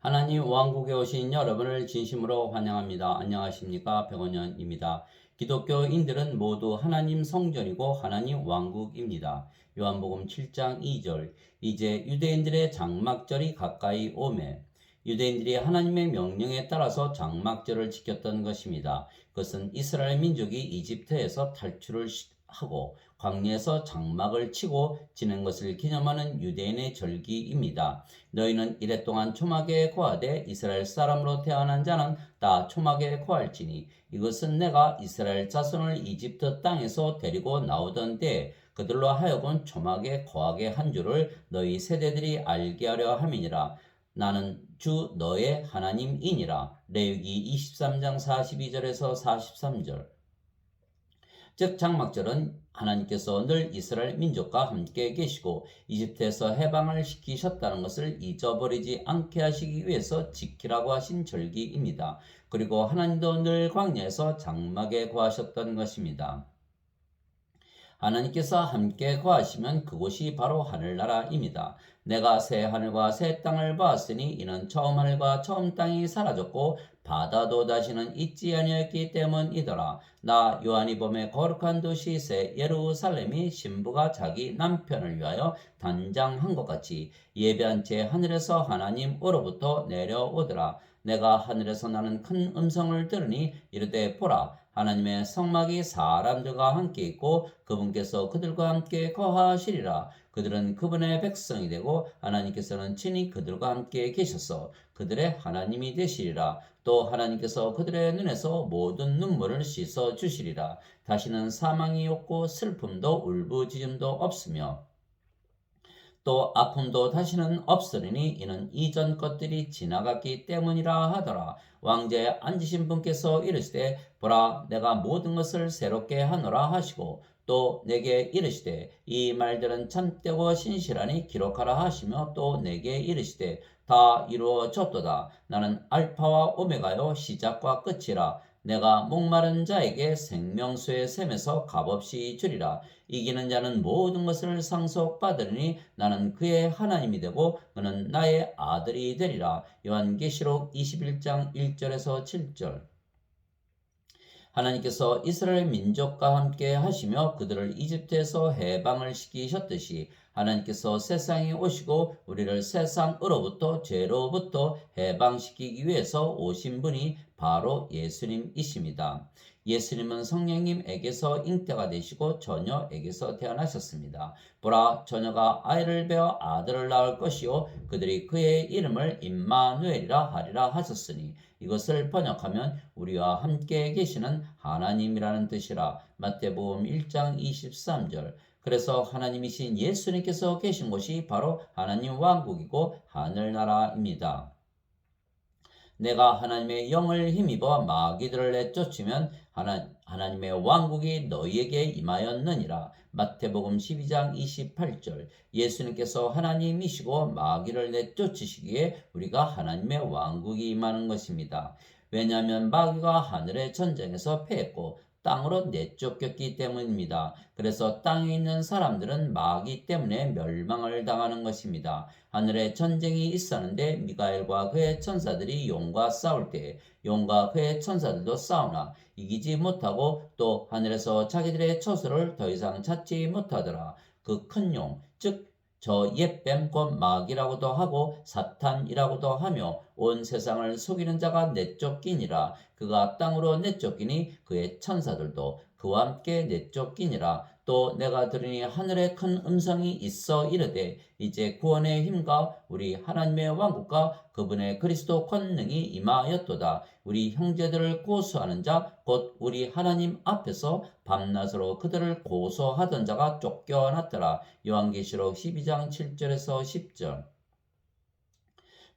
하나님 왕국에 오신 여러분을 진심으로 환영합니다. 안녕하십니까? 백원현입니다. 기독교인들은 모두 하나님 성전이고 하나님 왕국입니다. 요한복음 7장 2절. 이제 유대인들의 장막절이 가까이 오매. 유대인들이 하나님의 명령에 따라서 장막절을 지켰던 것입니다. 그것은 이스라엘 민족이 이집트에서 탈출을 하고 광야에서 장막을 치고 지낸 것을 기념하는 유대인의 절기입니다. 너희는 이랫동안 초막에 거하되 이스라엘 사람으로 태어난 자는 다 초막에 거할지니 이것은 내가 이스라엘 자손을 이집트 땅에서 데리고 나오던 때에 그들로 하여금 초막에 거하게 한 줄을 너희 세대들이 알게 하려 함이니라. 나는 주 너의 하나님이니라. 레위기 23장 42절에서 43절. 즉 장막절은 하나님께서 늘 이스라엘 민족과 함께 계시고 이집트에서 해방을 시키셨다는 것을 잊어버리지 않게 하시기 위해서 지키라고 하신 절기입니다. 그리고 하나님도 늘 광야에서 장막에 거하셨던 것입니다. 하나님께서 함께 거하시면 그곳이 바로 하늘나라입니다. 내가 새 하늘과 새 땅을 보았으니 이는 처음 하늘과 처음 땅이 사라졌고 바다도 다시는 있지 아니하였기 때문이더라. 나 요한이 봄에 거룩한 도시 새 예루살렘이 신부가 자기 남편을 위하여 단장한 것 같이 예배한 채 하늘에서 하나님으로부터 내려오더라. 내가 하늘에서 나는 큰 음성을 들으니 이르되 보라 하나님의 성막이 사람들과 함께 있고 그분께서 그들과 함께 거하시리라. 그들은 그분의 백성이 되고 하나님께서는 친히 그들과 함께 계셔서 그들의 하나님이 되시리라. 또 하나님께서 그들의 눈에서 모든 눈물을 씻어 주시리라. 다시는 사망이 없고 슬픔도 울부짖음도 없으며 또 아픔도 다시는 없으리니 이는 이전 것들이 지나갔기 때문이라 하더라. 왕제에 앉으신 분께서 이르시되 보라 내가 모든 것을 새롭게 하노라 하시고 또 내게 이르시되 이 말들은 참되고 신실하니 기록하라 하시며 또 내게 이르시되 다 이루어졌도다. 나는 알파와 오메가요 시작과 끝이라. 내가 목마른 자에게 생명수의 샘에서 값없이 주리라. 이기는 자는 모든 것을 상속받으리니 나는 그의 하나님이 되고 그는 나의 아들이 되리라. 요한계시록 21장 1절에서 7절. 하나님께서 이스라엘 민족과 함께 하시며 그들을 이집트에서 해방을 시키셨듯이 하나님께서 세상에 오시고 우리를 세상으로부터 죄로부터 해방시키기 위해서 오신 분이 바로 예수님이십니다. 예수님은 성령님에게서 잉태가 되시고 처녀에게서 태어나셨습니다. 보라 처녀가 아이를 베어 아들을 낳을 것이요 그들이 그의 이름을 임마누엘이라 하리라 하셨으니 이것을 번역하면 우리와 함께 계시는 하나님이라는 뜻이라. 마태복음 1장 23절. 그래서 하나님이신 예수님께서 계신 곳이 바로 하나님 왕국이고 하늘나라입니다. 내가 하나님의 영을 힘입어 마귀들을 내쫓으면 하나님의 왕국이 너희에게 임하였느니라. 마태복음 12장 28절. 예수님께서 하나님이시고 마귀를 내쫓으시기에 우리가 하나님의 왕국이 임하는 것입니다. 왜냐하면 마귀가 하늘의 전쟁에서 패했고 땅으로 내쫓겼기 때문입니다. 그래서 땅에 있는 사람들은 마귀 때문에 멸망을 당하는 것입니다. 하늘에 전쟁이 있었는데 미가엘과 그의 천사들이 용과 싸울 때 용과 그의 천사들도 싸우나 이기지 못하고 또 하늘에서 자기들의 처소를 더 이상 찾지 못하더라. 그 큰 용, 즉 저 옛뱀 곧 마귀라고도 하고 사탄이라고도 하며 온 세상을 속이는 자가 내쫓기니라. 그가 땅으로 내쫓기니 그의 천사들도 그와 함께 내쫓기니라. 또 내가 들으니 하늘에 큰 음성이 있어 이르되 이제 구원의 힘과 우리 하나님의 왕국과 그분의 그리스도 권능이 임하였도다. 우리 형제들을 고소하는 자 곧 우리 하나님 앞에서 밤낮으로 그들을 고소하던 자가 쫓겨났더라. 요한계시록 12장 7절에서 10절.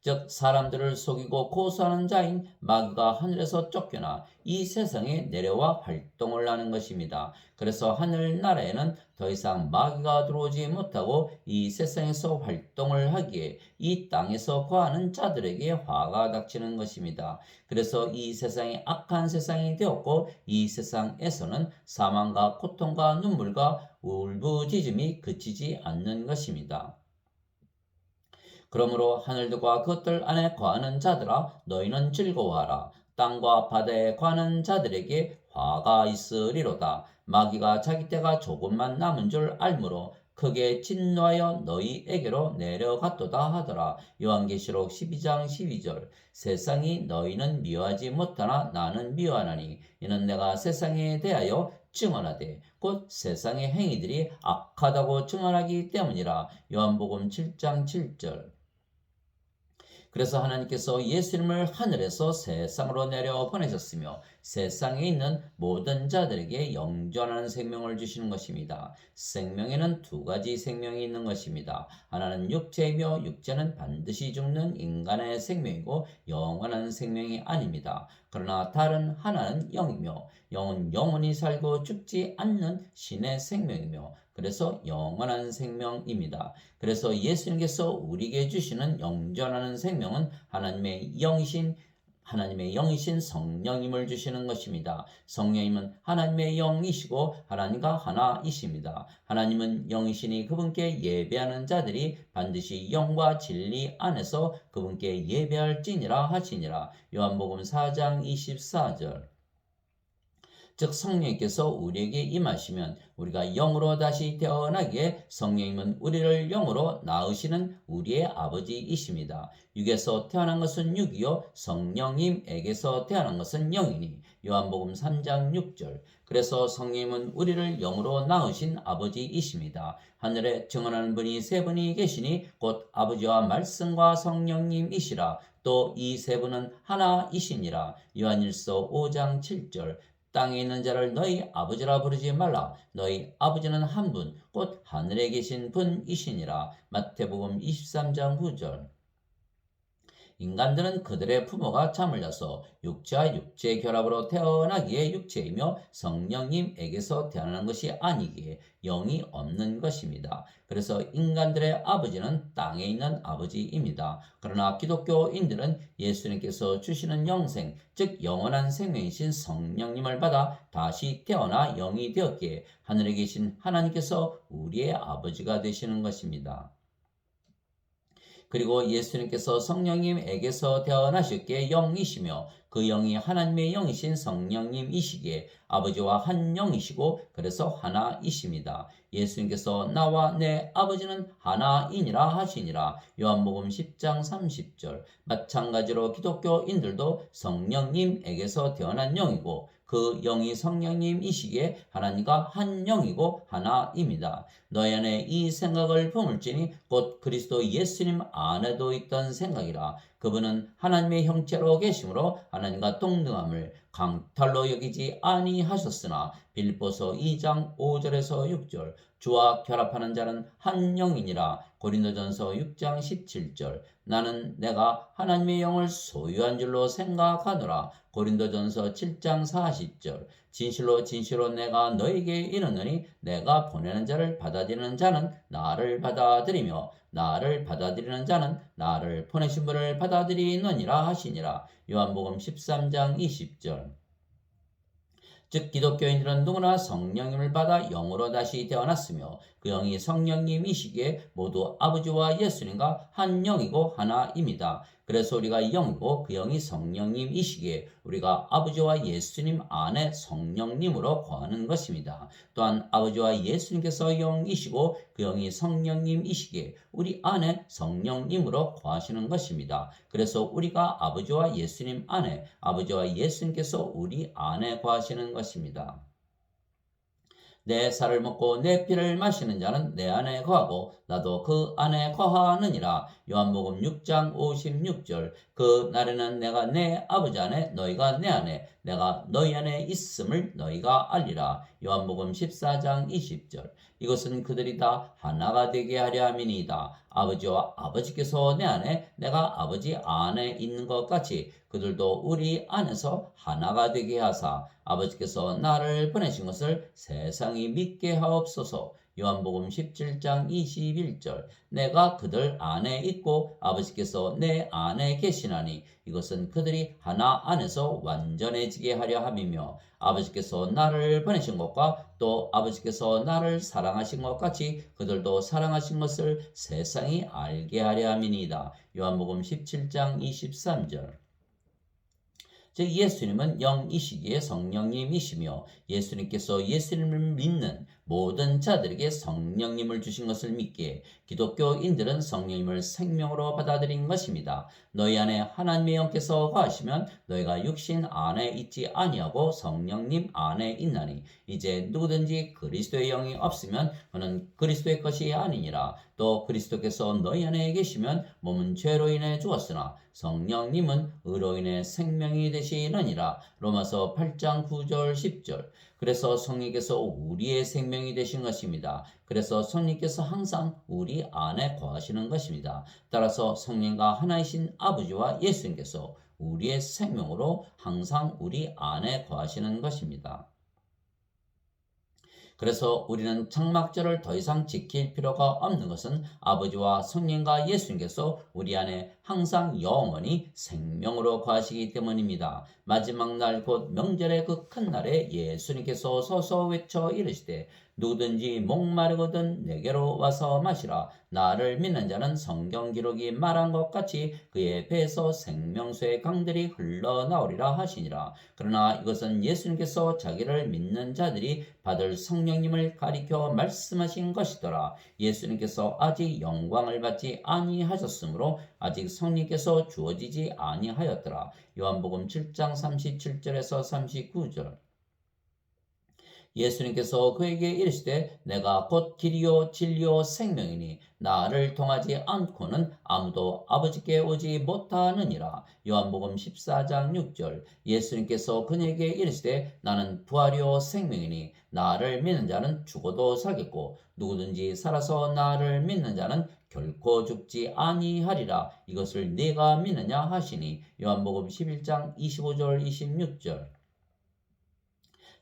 즉 사람들을 속이고 고소하는 자인 마귀가 하늘에서 쫓겨나 이 세상에 내려와 활동을 하는 것입니다. 그래서 하늘나라에는 더 이상 마귀가 들어오지 못하고 이 세상에서 활동을 하기에 이 땅에서 거하는 자들에게 화가 닥치는 것입니다. 그래서 이 세상이 악한 세상이 되었고 이 세상에서는 사망과 고통과 눈물과 울부짖음이 그치지 않는 것입니다. 그러므로 하늘들과 그것들 안에 거하는 자들아 너희는 즐거워하라. 땅과 바다에 거하는 자들에게 화가 있으리로다. 마귀가 자기 때가 조금만 남은 줄 알므로 크게 진노하여 너희에게로 내려갔도다 하더라. 요한계시록 12장 12절. 세상이 너희는 미워하지 못하나 나는 미워하나니 이는 내가 세상에 대하여 증언하되 곧 세상의 행위들이 악하다고 증언하기 때문이라. 요한복음 7장 7절. 그래서 하나님께서 예수님을 하늘에서 세상으로 내려 보내셨으며 세상에 있는 모든 자들에게 영존하는 생명을 주시는 것입니다. 생명에는 두 가지 생명이 있는 것입니다. 하나는 육체이며 육체는 반드시 죽는 인간의 생명이고 영원한 생명이 아닙니다. 그러나 다른 하나는 영이며 영은 영원히 살고 죽지 않는 신의 생명이며 그래서 영원한 생명입니다. 그래서 예수님께서 우리에게 주시는 영존하는 생명은 하나님의 영이신 성령님을 주시는 것입니다. 성령님은 하나님의 영이시고 하나님과 하나이십니다. 하나님은 영이시니 그분께 예배하는 자들이 반드시 영과 진리 안에서 그분께 예배할지니라 하시니라. 요한복음 4장 24절. 즉 성령님께서 우리에게 임하시면 우리가 영으로 다시 태어나기에 성령님은 우리를 영으로 낳으시는 우리의 아버지이십니다. 육에서 태어난 것은 육이요 성령님에게서 태어난 것은 영이니 요한복음 3장 6절. 그래서 성령님은 우리를 영으로 낳으신 아버지이십니다. 하늘에 증언하는 분이 세 분이 계시니 곧 아버지와 말씀과 성령님이시라. 또 이 세 분은 하나이시니라. 요한일서 5장 7절. 땅에 있는 자를 너희 아버지라 부르지 말라. 너희 아버지는 한 분, 곧 하늘에 계신 분이시니라. 마태복음 23장 9절. 인간들은 그들의 부모가 잠을 자서 육체와 육체의 결합으로 태어나기에 육체이며 성령님에게서 태어나는 것이 아니기에 영이 없는 것입니다. 그래서 인간들의 아버지는 땅에 있는 아버지입니다. 그러나 기독교인들은 예수님께서 주시는 영생, 즉 영원한 생명이신 성령님을 받아 다시 태어나 영이 되었기에 하늘에 계신 하나님께서 우리의 아버지가 되시는 것입니다. 그리고 예수님께서 성령님에게서 태어나셨기에 영이시며 그 영이 하나님의 영이신 성령님이시기에 아버지와 한 영이시고 그래서 하나이십니다. 예수님께서 나와 내 아버지는 하나이니라 하시니라. 요한복음 10장 30절. 마찬가지로 기독교인들도 성령님에게서 태어난 영이고 그 영이 성령님이시기에 하나님과 한 영이고 하나입니다. 너희 안에 이 생각을 품을지니 곧 그리스도 예수님 안에도 있던 생각이라. 그분은 하나님의 형체로 계심으로 하나님과 동등함을 강탈로 여기지 아니하셨으나 빌립보서 2장 5절에서 6절. 주와 결합하는 자는 한 영이니라. 고린도전서 6장 17절. 나는 내가 하나님의 영을 소유한 줄로 생각하노라. 고린도전서 7장 40절. 진실로 진실로 내가 너에게 이르노니 내가 보내는 자를 받아들이는 자는 나를 받아들이며 나를 받아들이는 자는 나를 보내신 분을 받아들이느니라 하시니라. 요한복음 13장 20절. 즉 기독교인들은 누구나 성령님을 받아 영으로 다시 태어났으며 그 영이 성령님이시기에 모두 아버지와 예수님과 한 영이고 하나입니다. 그래서 우리가 영이고 그 영이 성령님이시기에 우리가 아버지와 예수님 안에 성령님으로 거하는 것입니다. 또한 아버지와 예수님께서 영이시고 그 영이 성령님이시기에 우리 안에 성령님으로 거하시는 것입니다. 그래서 우리가 아버지와 예수님 안에 아버지와 예수님께서 우리 안에 거하시는 것입니다. 내 살을 먹고 내 피를 마시는 자는 내 안에 거하고 나도 그 안에 거하느니라. 요한복음 6장 56절. 그 날에는 내가 내 아버지 안에 너희가 내 안에 내가 너희 안에 있음을 너희가 알리라. 요한복음 14장 20절. 이것은 그들이 다 하나가 되게 하려 함이니이다. 아버지와 아버지께서 내 안에 내가 아버지 안에 있는 것 같이 그들도 우리 안에서 하나가 되게 하사 아버지께서 나를 보내신 것을 세상이 믿게 하옵소서. 요한복음 17장 21절 내가 그들 안에 있고 아버지께서 내 안에 계시나니 이것은 그들이 하나 안에서 완전해지게 하려 함이며 아버지께서 나를 보내신 것과 또 아버지께서 나를 사랑하신 것 같이 그들도 사랑하신 것을 세상이 알게 하려 함이니이다. 요한복음 17장 23절 즉 예수님은 영이시기에 성령님이시며 예수님께서 예수님을 믿는 모든 자들에게 성령님을 주신 것을 믿기에 기독교인들은 성령님을 생명으로 받아들인 것입니다. 너희 안에 하나님의 영께서 거하시면 너희가 육신 안에 있지 아니하고 성령님 안에 있나니 이제 누구든지 그리스도의 영이 없으면 그는 그리스도의 것이 아니니라. 또 그리스도께서 너희 안에 계시면 몸은 죄로 인해 죽었으나 성령님은 의로 인해 생명이 되시느니라. 로마서 8장 9절 10절 그래서 성령께서 우리의 생명이 되신 것입니다. 그래서 성령께서 항상 우리 안에 거하시는 것입니다. 따라서 성령과 하나이신 아버지와 예수님께서 우리의 생명으로 항상 우리 안에 거하시는 것입니다. 그래서 우리는 장막절을 더 이상 지킬 필요가 없는 것은 아버지와 성령과 예수님께서 우리 안에 항상 영원히 생명으로 거하시기 때문입니다. 마지막 날 곧 명절의 그 큰 날에 예수님께서 서서 외쳐 이르시되 누구든지 목마르거든 내게로 와서 마시라. 나를 믿는 자는 성경 기록이 말한 것 같이 그의 배에서 생명수의 강들이 흘러나오리라 하시니라. 그러나 이것은 예수님께서 자기를 믿는 자들이 받을 성령님을 가리켜 말씀하신 것이더라. 예수님께서 아직 영광을 받지 아니하셨으므로 아직 성령께서 주어지지 아니하였더라. 요한복음 7장 37절에서 39절 예수님께서 그에게 이르시되 내가 곧 길이요 진리요 생명이니 나를 통하지 않고는 아무도 아버지께 오지 못하느니라. 요한복음 14장 6절 예수님께서 그에게 이르시되 나는 부활이요 생명이니 나를 믿는 자는 죽어도 살겠고 누구든지 살아서 나를 믿는 자는 결코 죽지 아니하리라. 이것을 네가 믿느냐 하시니 요한복음 11장 25절 26절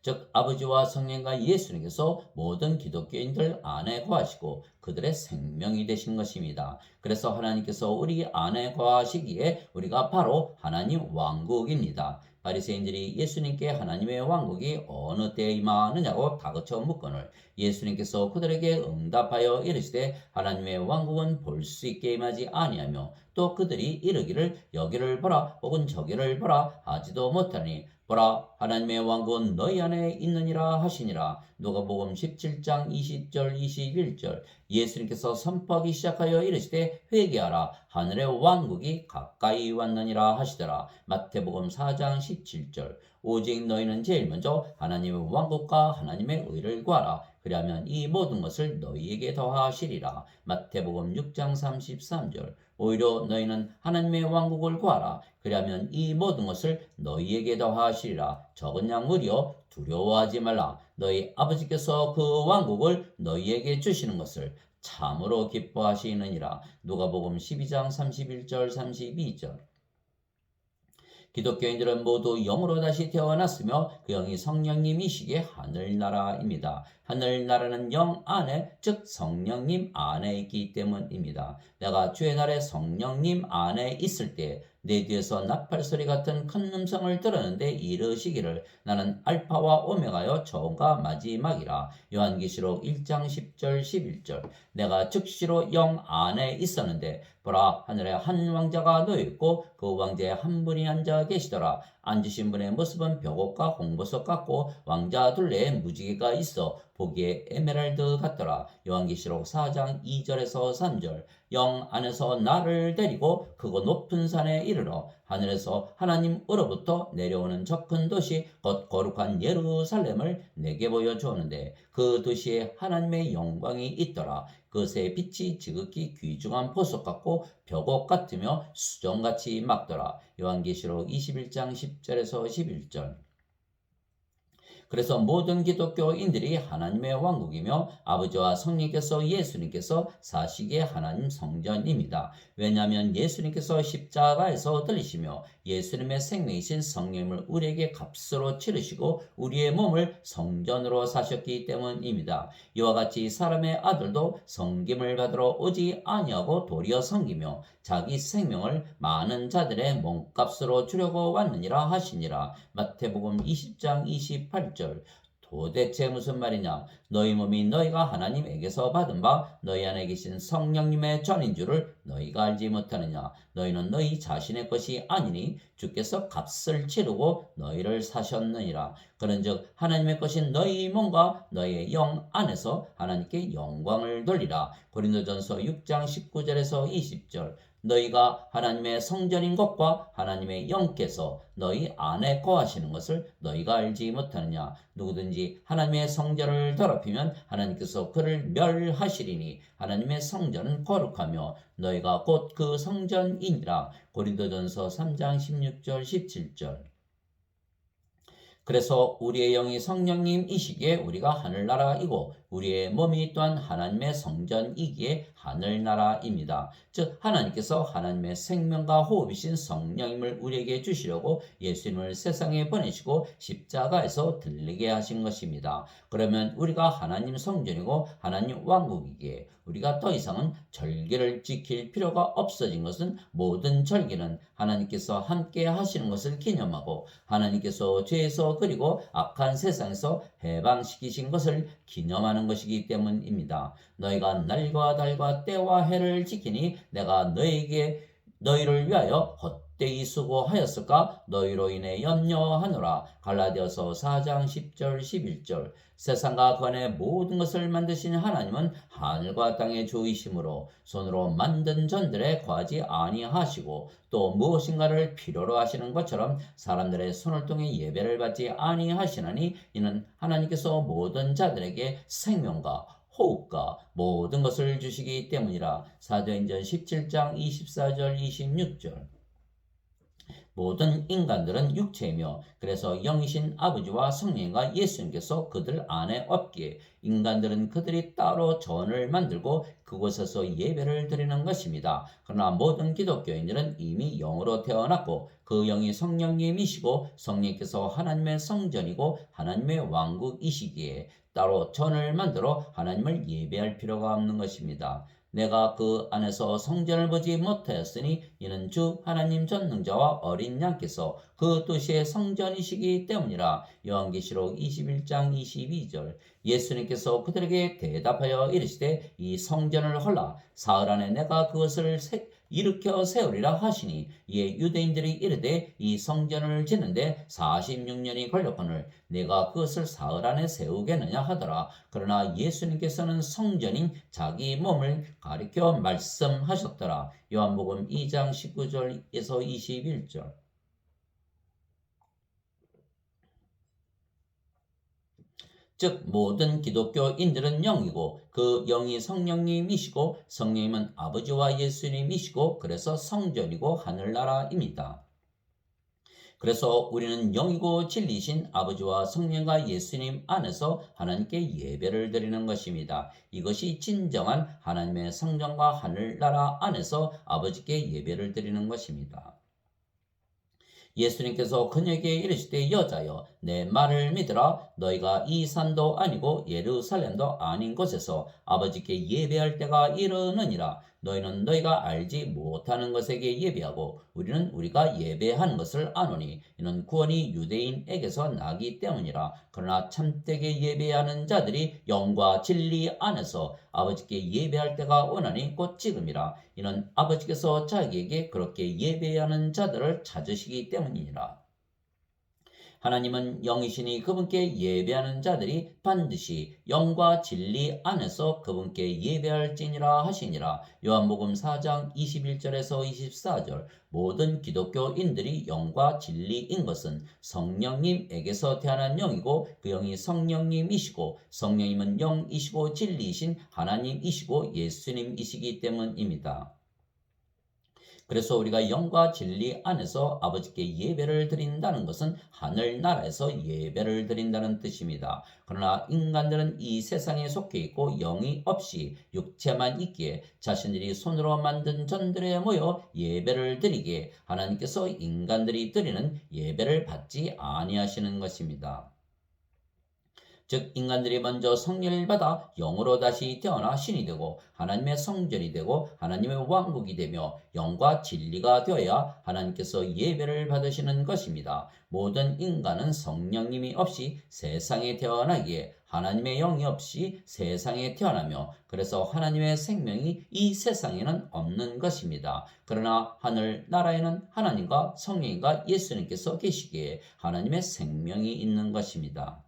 즉 아버지와 성령과 예수님께서 모든 기독교인들 안에 거하시고 그들의 생명이 되신 것입니다. 그래서 하나님께서 우리 안에 거하시기에 우리가 바로 하나님 왕국입니다. 바리새인들이 예수님께 하나님의 왕국이 어느 때에 임하느냐고 다그쳐 묻거늘 예수님께서 그들에게 응답하여 이르시되 하나님의 왕국은 볼 수 있게 임하지 아니하며 또 그들이 이르기를 여기를 보라 혹은 저기를 보라 하지도 못하니 보라 하나님의 왕국은 너희 안에 있느니라 하시니라. 누가복음 17장 20절 21절 예수님께서 선포하기 시작하여 이르시되 회개하라 하늘의 왕국이 가까이 왔느니라 하시더라. 마태복음 4장 17절 오직 너희는 제일 먼저 하나님의 왕국과 하나님의 의를 구하라. 그리하면 이 모든 것을 너희에게 더하시리라. 마태복음 6장 33절 오히려 너희는 하나님의 왕국을 구하라. 그리하면 이 모든 것을 너희에게 더하시리라. 적은 양물이여 두려워하지 말라. 너희 아버지께서 그 왕국을 너희에게 주시는 것을 참으로 기뻐하시느니라. 누가복음 12장 31절 32절 기독교인들은 모두 영으로 다시 태어났으며 그 영이 성령님이시기에 하늘나라입니다. 하늘나라는 영 안에 즉 성령님 안에 있기 때문입니다. 내가 주의 날에 성령님 안에 있을 때 내 뒤에서 나팔소리 같은 큰 음성을 들었는데 이르시기를 나는 알파와 오메가여 처음과 마지막이라. 요한계시록 1장 10절 11절 내가 즉시로 영 안에 있었는데 보라 하늘에 한 왕자가 놓여 있고 그 왕자에 한 분이 앉아 계시더라. 앉으신 분의 모습은 벽옷과 홍보석 같고 왕자 둘레에 무지개가 있어 보기에 에메랄드 같더라. 요한계시록 4장 2절에서 3절 영 안에서 나를 데리고 크고 높은 산에 이르러 하늘에서 하나님으로부터 내려오는 저 큰 도시 곧 거룩한 예루살렘을 내게 보여주었는데 그 도시에 하나님의 영광이 있더라. 그것의 빛이 지극히 귀중한 보석 같고 벽옥 같으며 수정같이 막더라. 요한계시록 21장 10절에서 11절 그래서 모든 기독교인들이 하나님의 왕국이며 아버지와 성령께서 예수님께서 사시기에 하나님 성전입니다. 왜냐하면 예수님께서 십자가에서 들리시며 예수님의 생명이신 성령을 우리에게 값으로 치르시고 우리의 몸을 성전으로 사셨기 때문입니다. 이와 같이 사람의 아들도 섬김을 받으러 오지 아니하고 도리어 섬기며 자기 생명을 많은 자들의 몸값으로 주려고 왔느니라 하시니라. 마태복음 20장 28절. 도대체 무슨 말이냐? 너희 몸이 너희가 하나님에게서 받은 바 너희 안에 계신 성령님의 전인 줄을 너희가 알지 못하느냐? 너희는 너희 자신의 것이 아니니 주께서 값을 치르고 너희를 사셨느니라. 그런즉 하나님의 것인 너희 몸과 너희의 영 안에서 하나님께 영광을 돌리라. 고린도전서 6장 19절에서 20절. 너희가 하나님의 성전인 것과 하나님의 영께서 너희 안에 거하시는 것을 너희가 알지 못하느냐? 누구든지 하나님의 성전을 더럽히면 하나님께서 그를 멸하시리니 하나님의 성전은 거룩하며 너희가 곧 그 성전이니라. 고린도전서 3장 16절 17절. 그래서 우리의 영이 성령님이시기에 우리가 하늘나라이고 우리의 몸이 또한 하나님의 성전이기에 하늘나라입니다. 즉 하나님께서 하나님의 생명과 호흡이신 성령님을 우리에게 주시려고 예수님을 세상에 보내시고 십자가에서 들리게 하신 것입니다. 그러면 우리가 하나님 성전이고 하나님 왕국이기에 우리가 더 이상은 절기를 지킬 필요가 없어진 것은 모든 절기는 하나님께서 함께 하시는 것을 기념하고 하나님께서 죄에서 그리고 악한 세상에서 해방시키신 것을 기념하는 것이기 때문입니다. 너희가 날과 달과 때와 해를 지키니 내가 너희를 위하여 헛되이 수고하였을까? 너희로 인해 염려하노라. 갈라디아서 4장 10절 11절. 세상과 건의 모든 것을 만드신 하나님은 하늘과 땅의 주이심으로 손으로 만든 전들에 거하지 아니하시고 또 무엇인가를 필요로 하시는 것처럼 사람들의 손을 통해 예배를 받지 아니하시나니 이는 하나님께서 모든 자들에게 생명과 호흡과 모든 것을 주시기 때문이라. 사도행전 17장 24절 26절. 모든 인간들은 육체이며 그래서 영이신 아버지와 성령과 예수님께서 그들 안에 없기에 인간들은 그들이 따로 전을 만들고 그곳에서 예배를 드리는 것입니다. 그러나 모든 기독교인들은 이미 영으로 태어났고 그 영이 성령님이시고 성령께서 하나님의 성전이고 하나님의 왕국이시기에 따로 전을 만들어 하나님을 예배할 필요가 없는 것입니다. 내가 그 안에서 성전을 보지 못하였으니 이는 주 하나님 전능자와 어린 양께서 그 도시의 성전이시기 때문이라. 요한계시록 21장 22절. 예수님께서 그들에게 대답하여 이르시되 이 성전을 헐라 사흘 안에 내가 그것을 일으켜 세우리라 하시니 이에 유대인들이 이르되 이 성전을 짓는데 46년이 걸렸거늘 내가 그것을 사흘 안에 세우겠느냐 하더라. 그러나 예수님께서는 성전인 자기 몸을 가리켜 말씀하셨더라. 요한복음 2장 19절에서 21절. 즉 모든 기독교인들은 영이고 그 영이 성령님이시고 성령님은 아버지와 예수님이시고 그래서 성전이고 하늘나라입니다. 그래서 우리는 영이고 진리이신 아버지와 성령과 예수님 안에서 하나님께 예배를 드리는 것입니다. 이것이 진정한 하나님의 성전과 하늘나라 안에서 아버지께 예배를 드리는 것입니다. 예수님께서 그녀에게 이르시되 여자여 내 말을 믿으라. 너희가 이 산도 아니고 예루살렘도 아닌 곳에서 아버지께 예배할 때가 이르느니라. 너희는 너희가 알지 못하는 것에게 예배하고 우리는 우리가 예배하는 것을 아노니 이는 구원이 유대인에게서 나기 때문이라. 그러나 참되게 예배하는 자들이 영과 진리 안에서 아버지께 예배할 때가 오나니 곧 지금이라. 이는 아버지께서 자기에게 그렇게 예배하는 자들을 찾으시기 때문이니라. 하나님은 영이시니 그분께 예배하는 자들이 반드시 영과 진리 안에서 그분께 예배할지니라 하시니라. 요한복음 4장 21절에서 24절. 모든 기독교인들이 영과 진리인 것은 성령님에게서 태어난 영이고 그 영이 성령님이시고 성령님은 영이시고 진리이신 하나님이시고 예수님이시기 때문입니다. 그래서 우리가 영과 진리 안에서 아버지께 예배를 드린다는 것은 하늘나라에서 예배를 드린다는 뜻입니다. 그러나 인간들은 이 세상에 속해 있고 영이 없이 육체만 있기에 자신들이 손으로 만든 전들에 모여 예배를 드리기에 하나님께서 인간들이 드리는 예배를 받지 아니하시는 것입니다. 즉 인간들이 먼저 성령을 받아 영으로 다시 태어나 신이 되고 하나님의 성전이 되고 하나님의 왕국이 되며 영과 진리가 되어야 하나님께서 예배를 받으시는 것입니다. 모든 인간은 성령님이 없이 세상에 태어나기에 하나님의 영이 없이 세상에 태어나며 그래서 하나님의 생명이 이 세상에는 없는 것입니다. 그러나 하늘 나라에는 하나님과 성령과 예수님께서 계시기에 하나님의 생명이 있는 것입니다.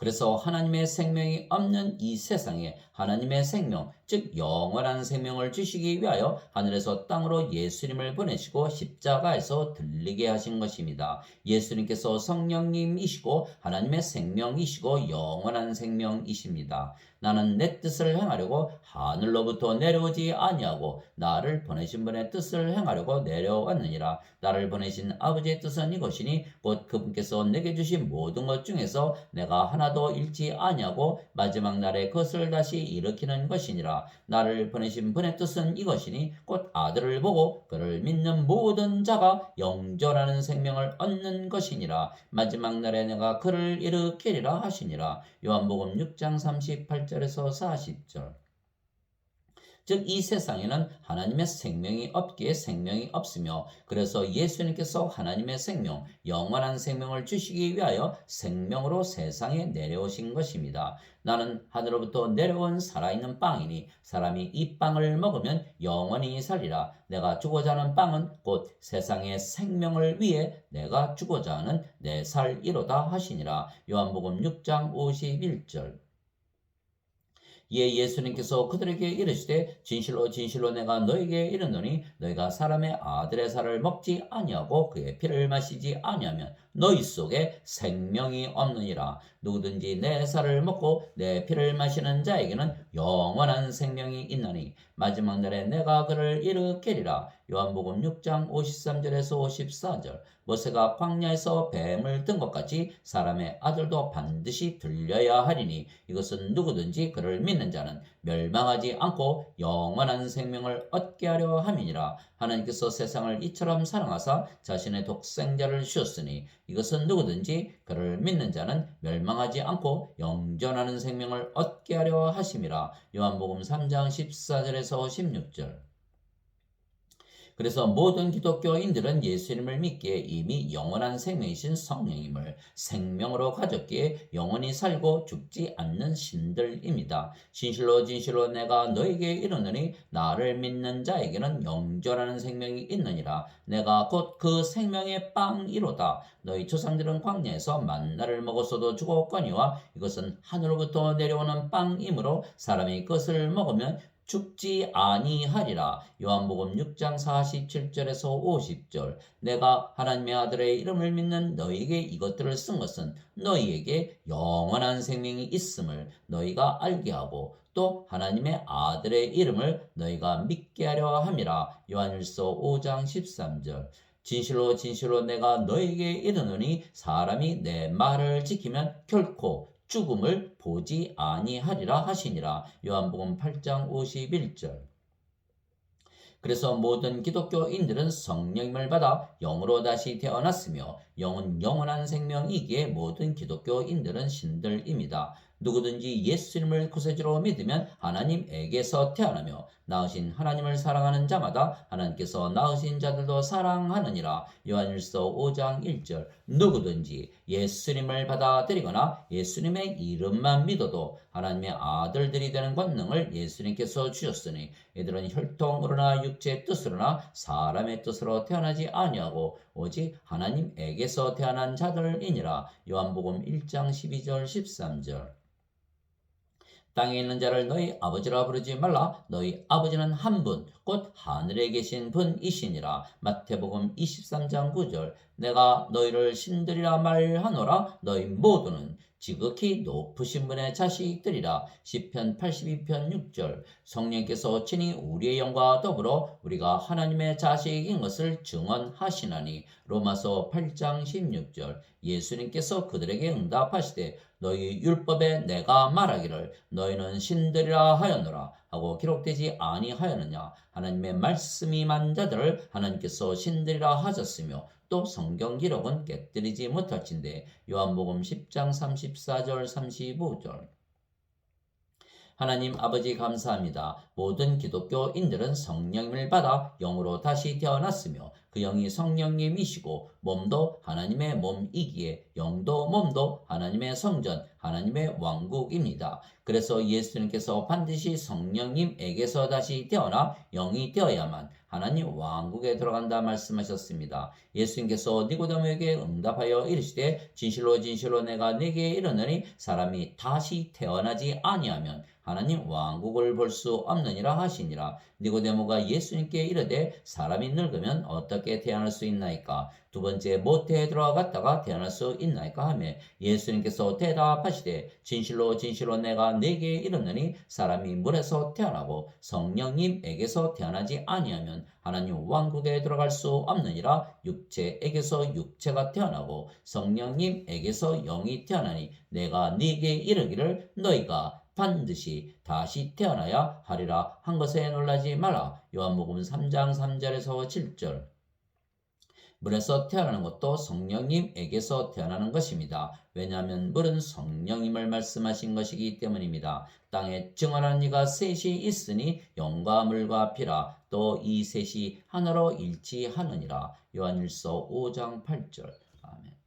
그래서 하나님의 생명이 없는 이 세상에 하나님의 생명, 즉 영원한 생명을 주시기 위하여 하늘에서 땅으로 예수님을 보내시고 십자가에서 들리게 하신 것입니다. 예수님께서 성령님이시고 하나님의 생명이시고 영원한 생명이십니다. 나는 내 뜻을 행하려고 하늘로부터 내려오지 아니하고 나를 보내신 분의 뜻을 행하려고 내려왔느니라. 나를 보내신 아버지의 뜻은 이것이니 곧 그분께서 내게 주신 모든 것 중에서 내가 하나도 잃지 아니하고 마지막 날에 그것을 다시 일으키는 것이니라. 나를 보내신 분의 뜻은 이것이니 곧 아들을 보고 그를 믿는 모든 자가 영존하는 생명을 얻는 것이니라. 마지막 날에 내가 그를 일으키리라 하시니라. 요한복음 6장 38절에서 40절. 즉 이 세상에는 하나님의 생명이 없기에 생명이 없으며 그래서 예수님께서 하나님의 생명, 영원한 생명을 주시기 위하여 생명으로 세상에 내려오신 것입니다. 나는 하늘로부터 내려온 살아있는 빵이니 사람이 이 빵을 먹으면 영원히 살리라. 내가 주고자 하는 빵은 곧 세상의 생명을 위해 내가 주고자 하는 내 살이로다 하시니라. 요한복음 6장 51절. 이에 예수님께서 그들에게 이르시되 진실로 진실로 내가 너에게 이르노니 너희가 사람의 아들의 살을 먹지 아니하고 그의 피를 마시지 아니하면 너희 속에 생명이 없느니라. 누구든지 내 살을 먹고 내 피를 마시는 자에게는 영원한 생명이 있나니 마지막 날에 내가 그를 일으키리라. 요한복음 6장 53절에서 54절. 모세가 광야에서 뱀을 든 것 같이 사람의 아들도 반드시 들려야 하리니 이것은 누구든지 그를 믿는 자는 멸망하지 않고 영원한 생명을 얻게 하려 함이니라. 하나님께서 세상을 이처럼 사랑하사 자신의 독생자를 주셨으니 이것은 누구든지 그를 믿는 자는 멸망하지 않고 영존하는 생명을 얻게 하려 하심이라. 요한복음 3장 14절에서 16절. 그래서 모든 기독교인들은 예수님을 믿기에 이미 영원한 생명이신 성령님을 생명으로 가졌기에 영원히 살고 죽지 않는 신들입니다. 진실로 진실로 내가 너에게 이르노니 나를 믿는 자에게는 영존하는 생명이 있느니라. 내가 곧 그 생명의 빵이로다. 너희 조상들은 광야에서 만나를 먹었어도 죽었거니와 이것은 하늘로부터 내려오는 빵이므로 사람이 그것을 먹으면 죽지 아니하리라. 요한복음 6장 47절에서 50절. 내가 하나님의 아들의 이름을 믿는 너희에게 이것들을 쓴 것은 너희에게 영원한 생명이 있음을 너희가 알게 하고 또 하나님의 아들의 이름을 너희가 믿게 하려 함이라. 요한일서 5장 13절. 진실로 진실로 내가 너에게 이르노니 사람이 내 말을 지키면 결코 죽음을 보지 아니하리라 하시니라. 요한복음 8장 51절. 그래서 모든 기독교인들은 성령님을 받아 영으로 다시 태어났으며 영은 영원한 생명이기에 모든 기독교인들은 신들입니다. 누구든지 예수님을 구세주로 믿으면 하나님에게서 태어나며 낳으신 하나님을 사랑하는 자마다 하나님께서 낳으신 자들도 사랑하느니라. 요한일서 5장 1절. 누구든지 예수님을 받아들이거나 예수님의 이름만 믿어도 하나님의 아들들이 되는 권능을 예수님께서 주셨으니 이들은 혈통으로나 육체의 뜻으로나 사람의 뜻으로 태어나지 아니하고 오직 하나님에게서 태어난 자들이니라. 요한복음 1장 12절 13절. 땅에 있는 자를 너희 아버지라 부르지 말라. 너희 아버지는 한 분, 곧 하늘에 계신 분이시니라. 마태복음 23장 9절. 내가 너희를 신들이라 말하노라. 너희 모두는 지극히 높으신 분의 자식들이라. 시편 82편 6절. 성령께서 친히 우리의 영과 더불어 우리가 하나님의 자식인 것을 증언하시나니. 로마서 8장 16절. 예수님께서 그들에게 응답하시되 너희 율법에 내가 말하기를 너희는 신들이라 하였노라 하고 기록되지 아니하였느냐. 하나님의 말씀이 임한 자들을 하나님께서 신들이라 하셨으며 또 성경 기록은 깨뜨리지 못할진대. 요한복음 10장 34절 35절. 하나님 아버지 감사합니다. 모든 기독교인들은 성령님을 받아 영으로 다시 태어났으며 그 영이 성령님이시고 몸도 하나님의 몸이기에 영도 몸도 하나님의 성전, 하나님의 왕국입니다. 그래서 예수님께서 반드시 성령님에게서 다시 태어나 영이 되어야만 하나님 왕국에 들어간다 말씀하셨습니다. 예수님께서 니고데모에게 응답하여 이르시되 진실로 진실로 내가 네게 이르노니 사람이 다시 태어나지 아니하면 하나님 왕국을 볼 수 없느니라 하시니라. 니고데모가 예수님께 이르되 사람이 늙으면 어떻게 태어날 수 있나이까? 두 번째 모태에 들어갔다가 태어날 수 있나이까 하며 예수님께서 대답하시되 진실로 진실로 내가 네게 이르노니 사람이 물에서 태어나고 성령님에게서 태어나지 아니하면 하나님 왕국에 들어갈 수 없느니라. 육체에게서 육체가 태어나고 성령님에게서 영이 태어나니 내가 네게 이르기를 너희가 반드시 다시 태어나야 하리라 한 것에 놀라지 말라. 요한복음 3장 3절에서 7절. 물에서 태어나는 것도 성령님에게서 태어나는 것입니다. 왜냐하면 물은 성령님을 말씀하신 것이기 때문입니다. 땅에 증언하는 이가 셋이 있으니 영과 물과 피라. 또 이 셋이 하나로 일치하느니라. 요한일서 5장 8절. 아멘.